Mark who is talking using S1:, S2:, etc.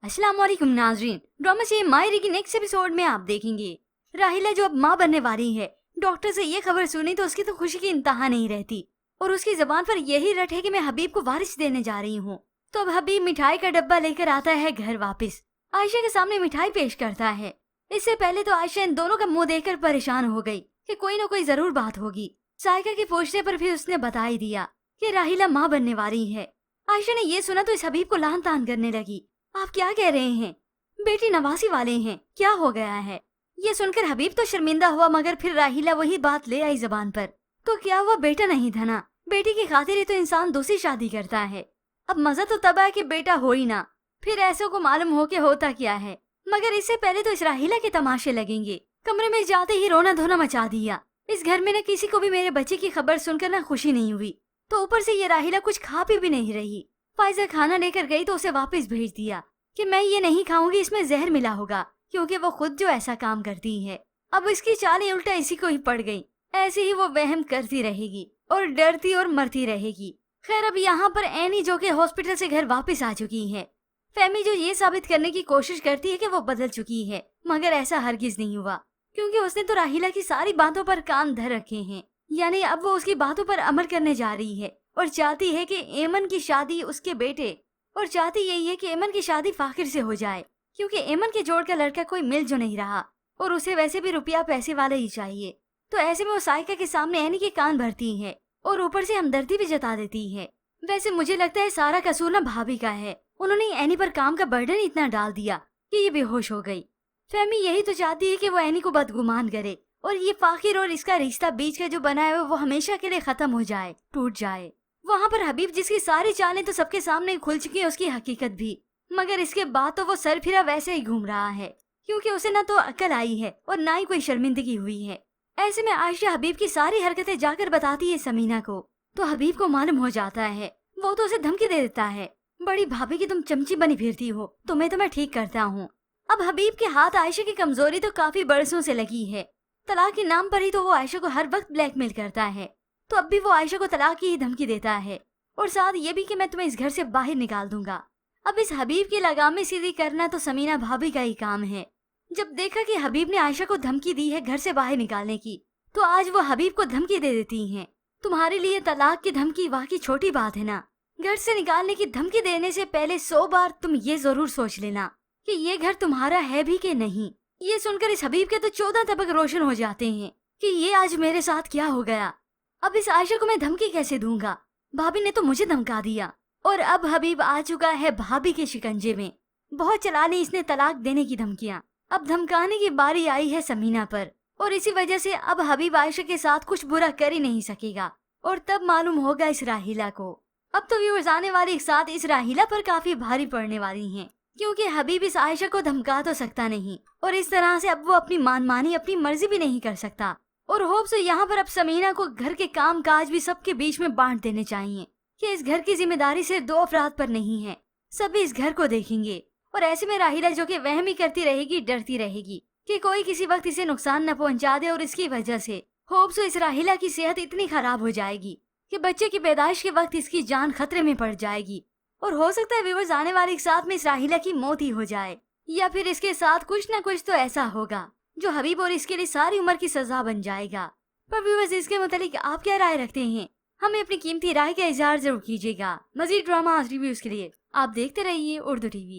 S1: अस्सलाम वालेकुम नाजरीन, ड्रामा से मायरे की नेक्स्ट एपिसोड में आप देखेंगे राहिला जो अब माँ बनने वाली है। डॉक्टर से ये खबर सुनी तो उसकी तो खुशी की इंतहा नहीं रहती और उसकी जबान पर यही रट है कि मैं हबीब को वारिस देने जा रही हूँ। तो अब हबीब मिठाई का डब्बा लेकर आता है घर वापस। आयशा के सामने मिठाई पेश करता है। इससे पहले तो आयशा इन दोनों का मुंह देखकर परेशान हो गई कि कोई न कोई जरूर बात होगी। साइका के पूछने पर भी उसने बता ही दिया कि राहिला माँ बनने वाली है। आयशा ने ये सुना तो इस हबीब को लान तान करने लगी। आप क्या कह रहे हैं? बेटी नवासी वाले हैं, क्या हो गया है? ये सुनकर हबीब तो शर्मिंदा हुआ, मगर फिर राहिला वही बात ले आई जबान पर। तो क्या वो बेटा नहीं था ना? बेटी की खातिर ही तो इंसान दूसरी शादी करता है। अब मजा तो तब है कि बेटा हो ही ना, फिर ऐसों को मालूम हो के होता क्या है। मगर इससे पहले तो इस राहिला के तमाशे लगेंगे। कमरे में जाते ही रोना धोना मचा दिया। इस घर में न किसी को भी मेरे बच्चे की खबर सुनकर न खुशी नहीं हुई, तो ऊपर से ये राहिला कुछ खा पी भी नहीं रही। फाइजा खाना लेकर गई तो उसे वापस भेज दिया कि मैं ये नहीं खाऊंगी, इसमें जहर मिला होगा, क्योंकि वो खुद जो ऐसा काम करती है। अब इसकी चालें उल्टा इसी को ही पड़ गई। ऐसे ही वो वहम करती रहेगी और डरती और मरती रहेगी। खैर अब यहाँ पर एनी जो कि हॉस्पिटल से घर वापस आ चुकी है। फैमी जो ये साबित करने की कोशिश करती है कि वो बदल चुकी है, मगर ऐसा हरगिज नहीं हुआ, क्योंकि उसने तो राहिला की सारी बातों पर कान धर रखे हैं। यानी अब वो उसकी बातों पर अमल करने जा रही है और चाहती है कि एमन की शादी उसके बेटे और चाहती यही है कि एमन की शादी फाकिर से हो जाए, क्योंकि एमन के जोड़ का लड़का कोई मिल जो नहीं रहा और उसे वैसे भी रुपया पैसे वाला ही चाहिए। तो ऐसे में वो साइका के सामने एनी के कान भरती है और ऊपर से हमदर्दी भी जता देती है। वैसे मुझे लगता है सारा कसूर ना भाभी का है। उन्होंने एनी पर काम का बर्डन इतना डाल दिया कि ये बेहोश हो गई। फैमी यही तो चाहती है कि वो एनी को बदगुमान करे और ये फाकिर और इसका रिश्ता बीच का जो बना है वो हमेशा के लिए खत्म हो जाए, टूट जाए। वहाँ पर हबीब जिसकी सारी चालें तो सबके सामने खुल चुकी है, उसकी हकीकत भी, मगर इसके बाद तो वो सर फिरा वैसे ही घूम रहा है, क्योंकि उसे ना तो अकल आई है और ना ही कोई शर्मिंदगी हुई है। ऐसे में आयशा हबीब की सारी हरकतें जाकर बताती है समीना को, तो हबीब को मालूम हो जाता है। वो तो उसे धमकी दे देता है, बड़ी भाभी की तुम चमची बनी फिरती हो, तुम्हें तो मैं ठीक करता हूँ। अब हबीब के हाथ आयशा की कमजोरी तो काफी बरसों से लगी है। तलाक के नाम पर ही तो वो आयशा को हर वक्त ब्लैकमेल करता है, तो अब भी वो आयशा को तलाक की ही धमकी देता है और साथ ये भी कि मैं तुम्हें इस घर से बाहर निकाल दूंगा। अब इस हबीब की लगामें सीधी करना तो समीना भाभी का ही काम है। जब देखा कि हबीब ने आयशा को धमकी दी है घर से बाहर निकालने की, तो आज वो हबीब को धमकी दे देती हैं। तुम्हारे लिए तलाक की धमकी वाकई छोटी बात है ना? घर से निकालने की धमकी देने से पहले 100 बार तुम ये जरूर सोच लेना कि ये घर तुम्हारा है भी कि नहीं। ये सुनकर इस हबीब के तो 14 तबक रोशन हो जाते हैं कि ये आज मेरे साथ क्या हो गया। अब इस आयशा को मैं धमकी कैसे दूंगा? भाभी ने तो मुझे धमका दिया और अब हबीब आ चुका है भाभी के शिकंजे में। बहुत चला ली इसने तलाक देने की धमकियां। अब धमकाने की बारी आई है समीना पर और इसी वजह से अब हबीब आयशा के साथ कुछ बुरा कर ही नहीं सकेगा और तब मालूम होगा इस राहिला को। अब तो व्यूअर्स आने वाली साथ इस राहिला पर काफी भारी पड़ने वाली हैं, क्योंकि हबीब इस आयशा को धमका तो सकता नहीं और इस तरह से अब वो अपनी मानमानी अपनी मर्जी भी नहीं कर सकता। और होप से यहाँ पर अब समीना को घर के काम काज भी सबके बीच में बांट देने चाहिए कि इस घर की जिम्मेदारी सिर्फ 2 अफराद पर नहीं है, सभी इस घर को देखेंगे। और ऐसे में राहिला जो कि वहम ही करती रहेगी, डरती रहेगी कि कोई किसी वक्त इसे नुकसान न पहुंचा दे और इसकी वजह से होप से इस राहिला की सेहत इतनी खराब हो जाएगी कि बच्चे की पैदाइश के वक्त इसकी जान खतरे में पड़ जाएगी। और हो सकता है व्यूअर्स आने वाले साथ में इस राहिला की मौत ही हो जाए, या फिर इसके साथ कुछ न कुछ तो ऐसा होगा जो हबीब और इसके लिए सारी उम्र की सजा बन जाएगा। पर व्यूअर्स इसके मुतालिक आप क्या राय रखते हैं? हमें अपनी कीमती राय का इजहार जरूर कीजिएगा। मजीद ड्रामा रिव्यूज के लिए आप देखते रहिए उर्दू टीवी।